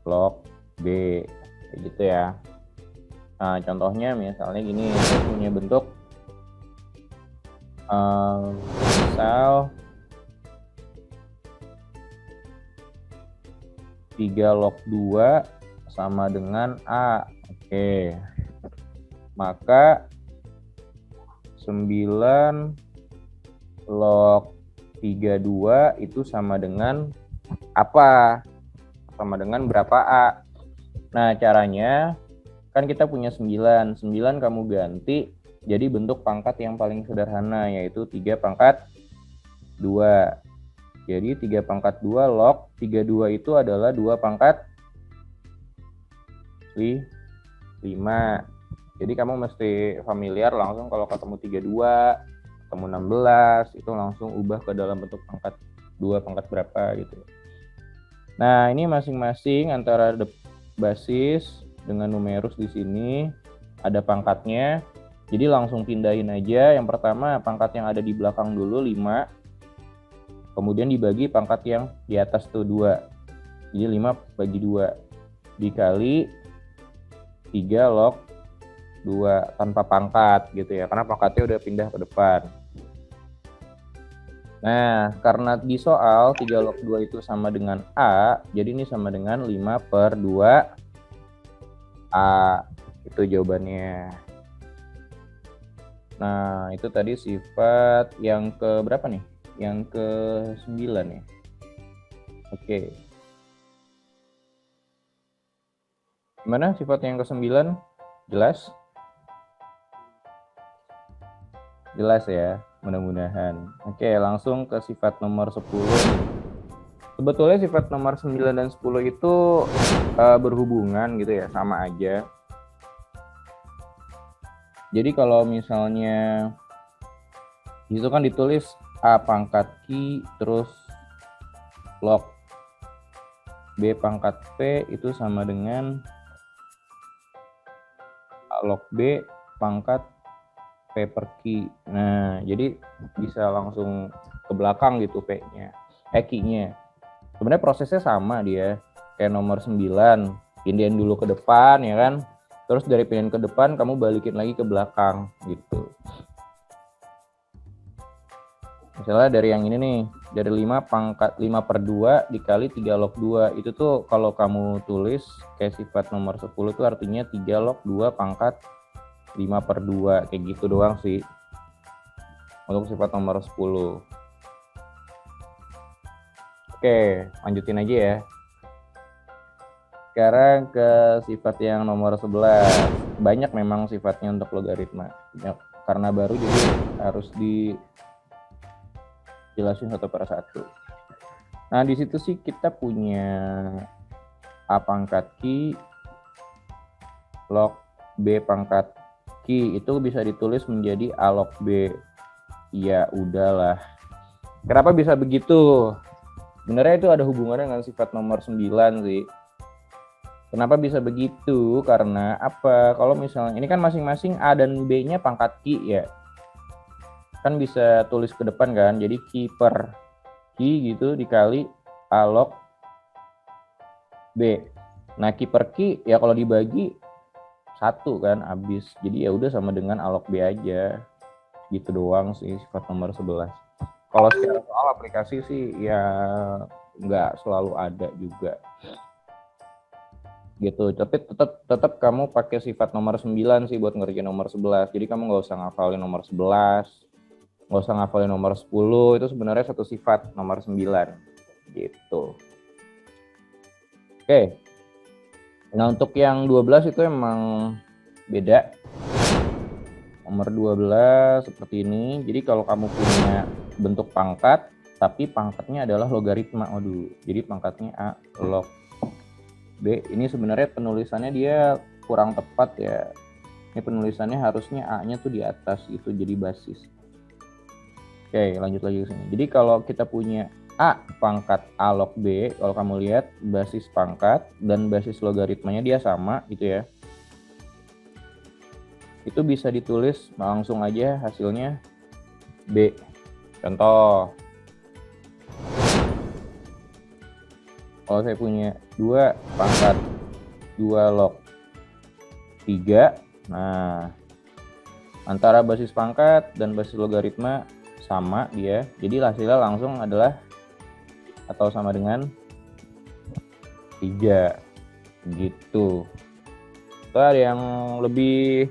log B kayak gitu ya. Nah, contohnya misalnya gini, saya punya bentuk Misal 3 log 2 sama dengan A. Oke. Maka 9 log 32 itu sama dengan apa? Sama dengan berapa A? Nah, caranya kan kita punya 9. 9 kamu ganti jadi bentuk pangkat yang paling sederhana, yaitu 3 pangkat 2. Jadi 3 pangkat 2 log 32 itu adalah 2 pangkat 5. Jadi kamu mesti familiar langsung kalau ketemu 32, ketemu 16, itu langsung ubah ke dalam bentuk pangkat 2 pangkat berapa gitu. Nah, ini masing-masing antara basis dengan numerus di sini ada pangkatnya. Jadi langsung pindahin aja. Yang pertama pangkat yang ada di belakang dulu 5. Kemudian dibagi pangkat yang di atas tuh 2. Jadi 5 bagi 2 dikali 3 log 2 tanpa pangkat gitu ya. Karena pangkatnya udah pindah ke depan. Nah, karena di soal 3 log 2 itu sama dengan A, jadi ini sama dengan 5/2 A. Itu jawabannya. Nah, itu tadi sifat yang ke berapa nih? Yang ke-9 ya. Oke. Gimana sifat yang ke-9? Jelas? Jelas ya, mudah-mudahan. Oke, langsung ke sifat nomor 10. Sebetulnya sifat nomor 9 dan 10 itu berhubungan gitu ya, sama aja. Jadi kalau misalnya itu kan ditulis A pangkat Q terus log B pangkat P itu sama dengan A log B pangkat P per Q. Nah, jadi bisa langsung ke belakang gitu P-nya, Q-nya. Sebenarnya prosesnya sama dia, kayak nomor 9, pindahin dulu ke depan ya kan. Terus dari pindahin ke depan kamu balikin lagi ke belakang gitu. Misalnya dari yang ini nih, dari 5 pangkat 5/2 dikali 3 log 2. Itu tuh kalau kamu tulis kayak sifat nomor 10 tuh artinya 3 log 2 pangkat 5/2. Kayak gitu doang sih untuk sifat nomor 10. Oke, lanjutin aja ya. Sekarang ke sifat yang nomor 11. Banyak memang sifatnya untuk logaritma. Karena baru jadi harus dijelasin satu per satu. Nah, di situ sih kita punya A pangkat Q log B pangkat Q. Itu bisa ditulis menjadi A log B. Ya udahlah. Kenapa bisa begitu? Sebenarnya itu ada hubungannya dengan sifat nomor 9 sih. Kenapa bisa begitu? Karena apa? Kalau misalnya ini kan masing-masing A dan B-nya pangkat Q ya. Kan bisa tulis ke depan kan. Jadi Q per Q gitu dikali A log B. Nah, Q per Q ya kalau dibagi 1 kan habis. Jadi ya udah sama dengan A log B aja. Gitu doang sih sifat nomor 11. Kalau secara soal aplikasi sih ya nggak selalu ada juga. Gitu, tapi tetap kamu pakai sifat nomor 9 sih buat ngerjain nomor 11. Jadi kamu nggak usah ngafalin nomor 11, nggak usah ngafalin nomor 10, itu sebenarnya satu sifat nomor 9 gitu. Oke. Nah, untuk yang 12 itu emang beda. Nomor 12 seperti ini. Jadi kalau kamu punya bentuk pangkat tapi pangkatnya adalah logaritma. Waduh, jadi pangkatnya A log B. Ini sebenarnya penulisannya dia kurang tepat ya. Ini penulisannya harusnya A-nya tuh di atas itu jadi basis. Oke, lanjut lagi ke sini. Jadi kalau kita punya A pangkat A log B, kalau kamu lihat basis pangkat dan basis logaritmanya dia sama gitu ya. Itu bisa ditulis langsung aja hasilnya B. Contoh. Kalau saya punya 2 pangkat 2 log 3, nah antara basis pangkat dan basis logaritma sama dia. Jadi hasilnya langsung adalah atau sama dengan 3 gitu. Itu ada yang lebih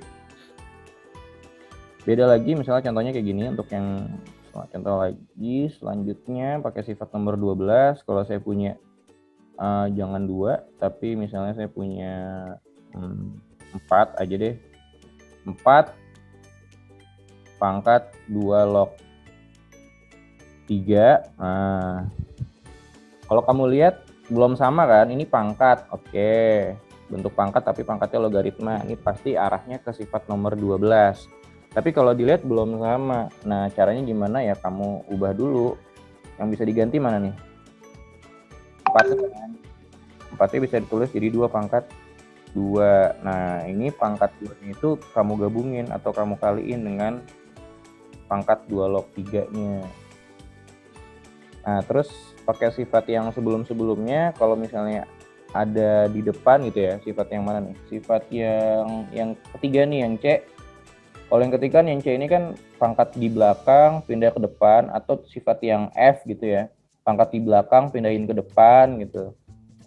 beda lagi, misalnya contohnya kayak gini. Untuk yang contoh lagi selanjutnya pakai sifat nomor 12. Kalau saya punya jangan 2, tapi misalnya saya punya 4 aja deh. 4 pangkat 2 log 3. Nah, kalau kamu lihat belum sama kan, ini pangkat, oke, bentuk pangkat tapi pangkatnya logaritma, ini pasti arahnya ke sifat nomor 12. Tapi kalau dilihat belum sama. Nah, caranya gimana ya? Kamu ubah dulu. Yang bisa diganti mana nih? 4-nya bisa ditulis jadi 2 pangkat 2. Nah, ini pangkat 2-nya itu kamu gabungin atau kamu kaliin dengan pangkat 2 log 3-nya. Nah, terus pakai sifat yang sebelum-sebelumnya, kalau misalnya ada di depan gitu ya, sifat yang mana nih? Sifat yang ketiga nih, yang C. Kalau yang ketiga nih, yang C ini kan pangkat di belakang pindah ke depan, atau sifat yang F gitu ya, pangkat di belakang pindahin ke depan gitu.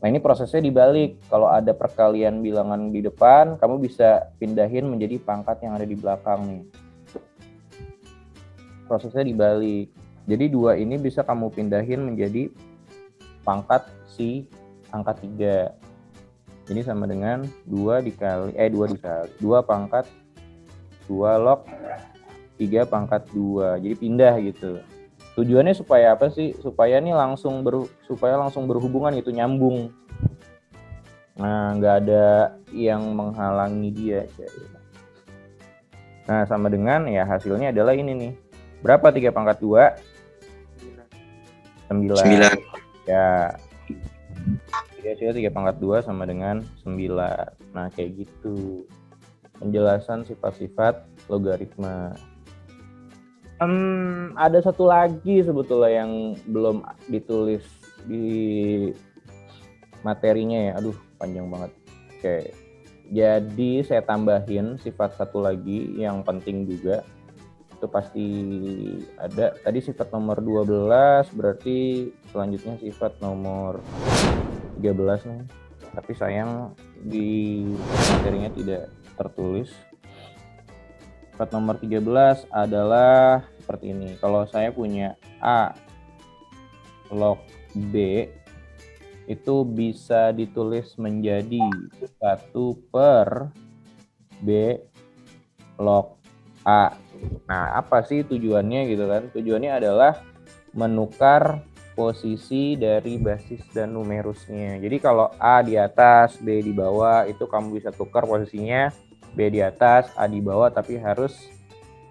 Nah, ini prosesnya dibalik. Kalau ada perkalian bilangan di depan, kamu bisa pindahin menjadi pangkat yang ada di belakang nih. Prosesnya dibalik. Jadi 2 ini bisa kamu pindahin menjadi pangkat si angka 3. Ini sama dengan 2 pangkat 2 log 3 pangkat 2. Jadi pindah gitu. Tujuannya supaya apa sih? Supaya nih langsung berhubungan gitu, nyambung. Nah, nggak ada yang menghalangi dia. Nah, sama dengan ya hasilnya adalah ini nih. Berapa 3 pangkat 2? 9. Ya. Jadi hasilnya 3 pangkat 2 sama dengan 9. Nah, kayak gitu. Penjelasan sifat-sifat logaritma. Ada satu lagi sebetulnya yang belum ditulis di materinya ya. Aduh, panjang banget. Oke. Jadi saya tambahin sifat satu lagi yang penting juga. Itu pasti ada. Tadi sifat nomor 12, berarti selanjutnya sifat nomor 13 nih. Tapi sayang di materinya tidak tertulis. Sifat nomor 13 adalah seperti ini. Kalau saya punya A log B, itu bisa ditulis menjadi 1/B log A. Nah, apa sih tujuannya gitu kan? Tujuannya adalah menukar posisi dari basis dan numerusnya. Jadi kalau A di atas, B di bawah, itu kamu bisa tukar posisinya, B di atas, A di bawah, tapi harus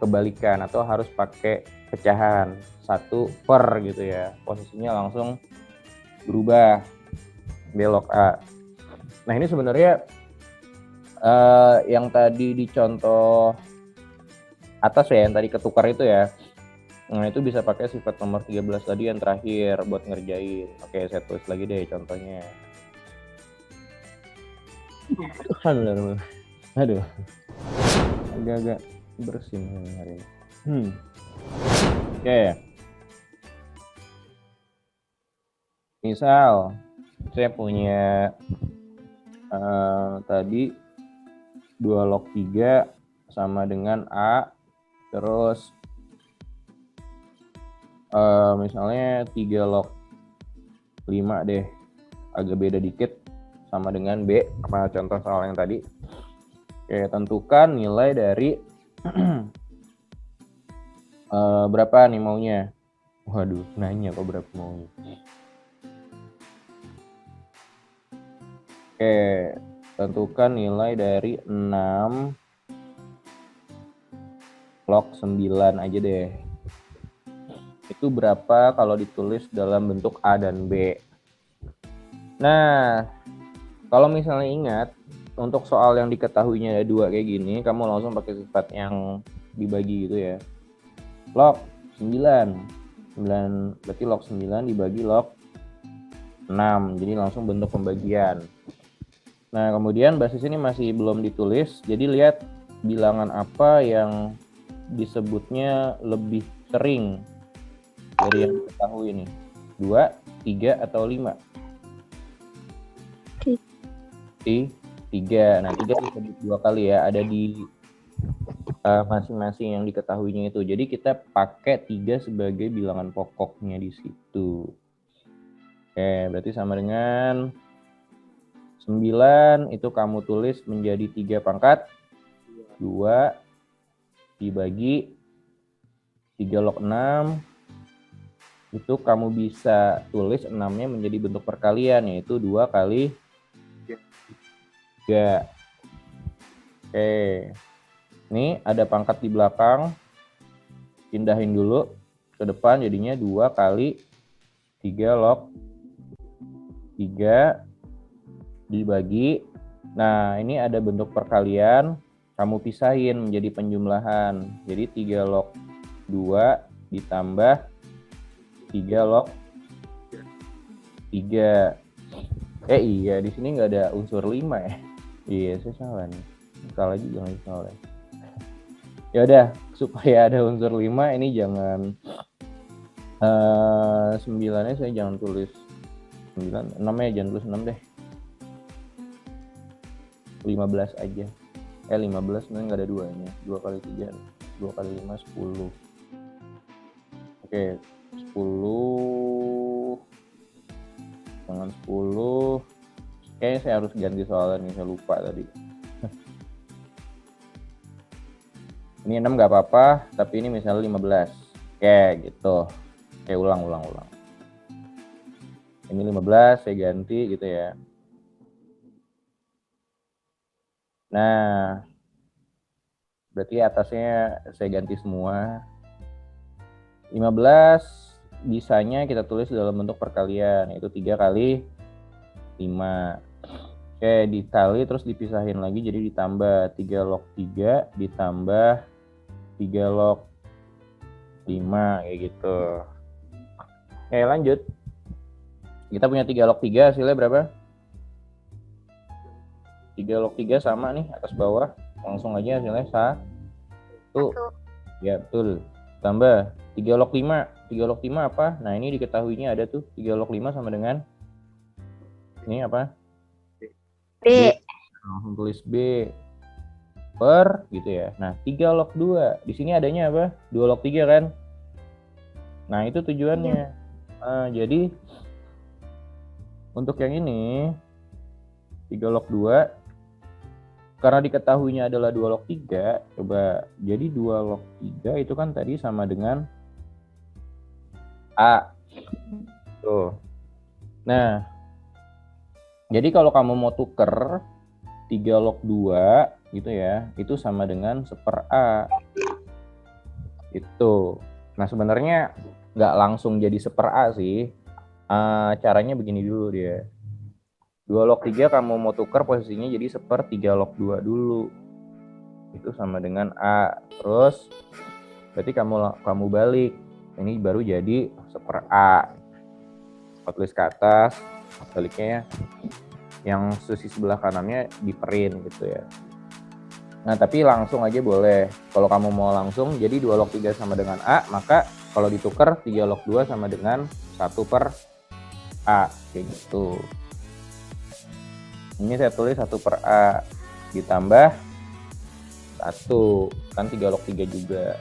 kebalikan atau harus pakai pecahan 1/, gitu ya. Posisinya langsung berubah, B log A. Nah, ini sebenarnya yang tadi di contoh atas ya, yang tadi ketukar itu ya. Nah, itu bisa pakai sifat nomor 13 tadi yang terakhir buat ngerjain. Oke, saya tulis lagi deh contohnya. Aduh. Agak-agak bersin hari ini. Oke. Misal saya punya tadi 2 log 3 sama dengan A, terus misalnya 3 log 5 deh, agak beda dikit, sama dengan B, apa contoh soal yang tadi. Oke, tentukan nilai dari berapa nih maunya. Waduh, nanya kok berapa maunya. Oke, tentukan nilai dari 6 log 9 aja deh. Itu berapa kalau ditulis dalam bentuk A dan B. Nah, kalau misalnya ingat, untuk soal yang diketahuinya ada 2 kayak gini, kamu langsung pakai sifat yang dibagi gitu ya. Log 9 berarti log 9 dibagi log 6, jadi langsung bentuk pembagian. Nah, kemudian basis ini masih belum ditulis, jadi lihat bilangan apa yang disebutnya lebih sering dari yang diketahui nih? 2, 3, atau 5? 3. Nah, 3 bisa di 2 kali ya, ada di masing-masing yang diketahuinya itu. Jadi kita pakai 3 sebagai bilangan pokoknya di situ. Oke, berarti sama dengan 9 itu kamu tulis menjadi 3 pangkat 2 dibagi 3 log 6. Itu kamu bisa tulis 6-nya menjadi bentuk perkalian, yaitu 2 kali 3. Oke. Ini ada pangkat di belakang. Pindahin dulu ke depan, jadinya 2 kali 3 log 3 dibagi. Nah, ini ada bentuk perkalian. Kamu pisahin menjadi penjumlahan. Jadi 3 log 2 ditambah 3 log 3. Iya, di sini nggak ada unsur 5 ya. Iya, saya salah nih. Salah juga nggak salah. Ya udah, supaya ada unsur 5 ini jangan 9-nya saya jangan tulis 9, 6-nya jangan tulis 6 deh. 15 aja. 15 sebenarnya nggak ada 2-nya. 2 kali 3, 2 kali 5, 10. Oke, 10. Dengan 10. Kayaknya saya harus ganti soalnya nih, saya lupa tadi. Ini 6 nggak apa-apa, tapi ini misalnya 15. Oke, gitu. Oke, ulang. Ini 15, saya ganti gitu ya. Nah, berarti atasnya saya ganti semua. 15 bisanya kita tulis dalam bentuk perkalian, yaitu 3 kali 5. Oke, dikali terus dipisahin lagi, jadi ditambah 3 log 3 ditambah 3 log 5, kayak gitu. Oke, lanjut. Kita punya 3 log 3, hasilnya berapa? 3 log 3 sama nih, atas bawah. Langsung aja hasilnya 1. Ya, betul. Tambah 3 log 5. 3 log 5 apa? Nah, ini diketahuinya ada tuh. 3 log 5 sama dengan ini apa? B. Langsung tulis B per gitu ya. Nah, 3 log 2. Di sini adanya apa? 2 log 3 kan? Nah, itu tujuannya. Jadi untuk yang ini 3 log 2 karena diketahuinya adalah 2 log 3, coba jadi 2 log 3 itu kan tadi sama dengan A. Tuh. Nah, jadi kalau kamu mau tuker 3 log 2 gitu ya, itu sama dengan 1/A. Itu. Nah, sebenarnya nggak langsung jadi 1/A sih. Caranya begini dulu dia. 2 log 3 kamu mau tuker posisinya jadi 1/3 log 2 dulu. Itu sama dengan A. Terus berarti kamu balik. Ini baru jadi 1/A. Tulis ke atas, baliknya ya. Yang sisi sebelah kanannya diperin gitu ya. Nah, tapi langsung aja boleh. Kalau kamu mau langsung jadi 2 log 3 sama dengan A, maka kalau ditukar 3 log 2 sama dengan 1/A. Kayak gitu. Ini saya tulis 1/A ditambah 1, kan 3 log 3 juga.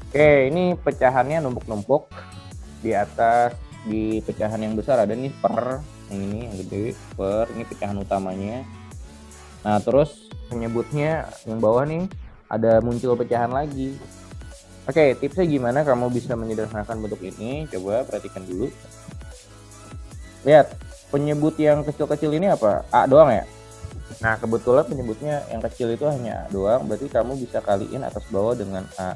Oke, ini pecahannya numpuk-numpuk di atas. Di pecahan yang besar ada nih per, yang ini yang gede, per, ini pecahan utamanya. Nah, terus penyebutnya yang bawah nih ada muncul pecahan lagi. Oke, tipsnya gimana kamu bisa menyederhanakan bentuk ini? Coba perhatikan dulu. Lihat, penyebut yang kecil-kecil ini apa? A doang ya? Nah, kebetulan penyebutnya yang kecil itu hanya A doang, berarti kamu bisa kaliin atas bawah dengan A.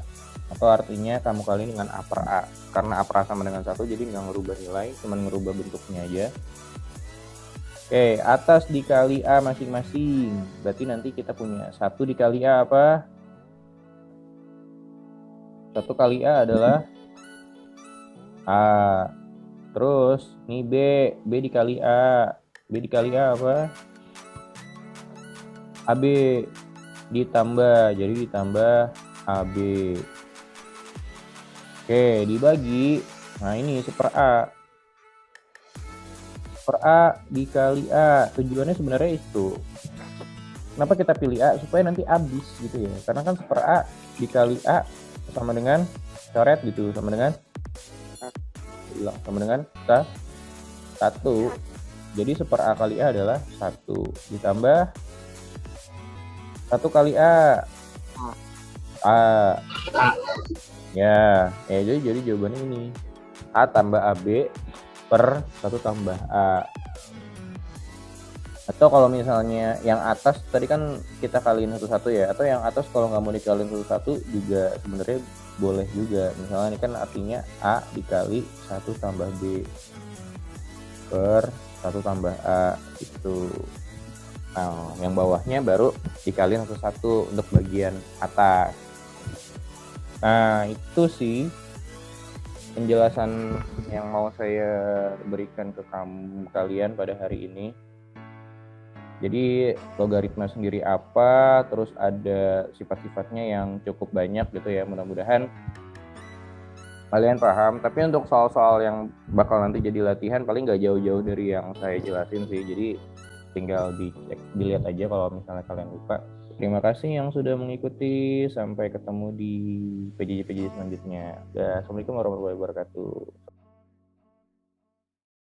Atau artinya kamu kaliin dengan A per A. Karena A per A sama dengan 1, jadi nggak ngerubah nilai, cuma ngerubah bentuknya aja. Oke, atas dikali A masing-masing. Berarti nanti kita punya 1 dikali A apa? 1 kali A adalah A. Terus, ini B. B dikali A. B dikali A apa? AB. Ditambah, jadi ditambah AB. Oke, dibagi. Nah ini super A. Super A dikali A. Tujuannya sebenarnya itu. Kenapa kita pilih A? Supaya nanti habis gitu ya. Karena kan super A dikali A sama dengan coret gitu. Sama dengan satu. Jadi super A kali A adalah 1. Ditambah 1 kali A. A. Ya, jadi jawabannya ini. A tambah AB per 1 tambah A. Atau kalau misalnya yang atas tadi kan kita kaliin satu-satu ya. Atau yang atas kalau nggak mau dikaliin satu-satu juga sebenarnya boleh juga. Misalnya ini kan artinya A dikali 1 tambah B per 1 tambah A itu. Nah, yang bawahnya baru dikaliin satu-satu untuk bagian atas. Nah, itu sih penjelasan yang mau saya berikan ke kalian pada hari ini. Jadi logaritma sendiri apa, terus ada sifat-sifatnya yang cukup banyak gitu ya. Mudah-mudahan kalian paham. Tapi untuk soal-soal yang bakal nanti jadi latihan paling nggak jauh-jauh dari yang saya jelasin sih. Jadi tinggal dilihat aja kalau misalnya kalian lupa. Terima kasih yang sudah mengikuti. Sampai ketemu di PJJ selanjutnya. Assalamualaikum warahmatullahi wabarakatuh.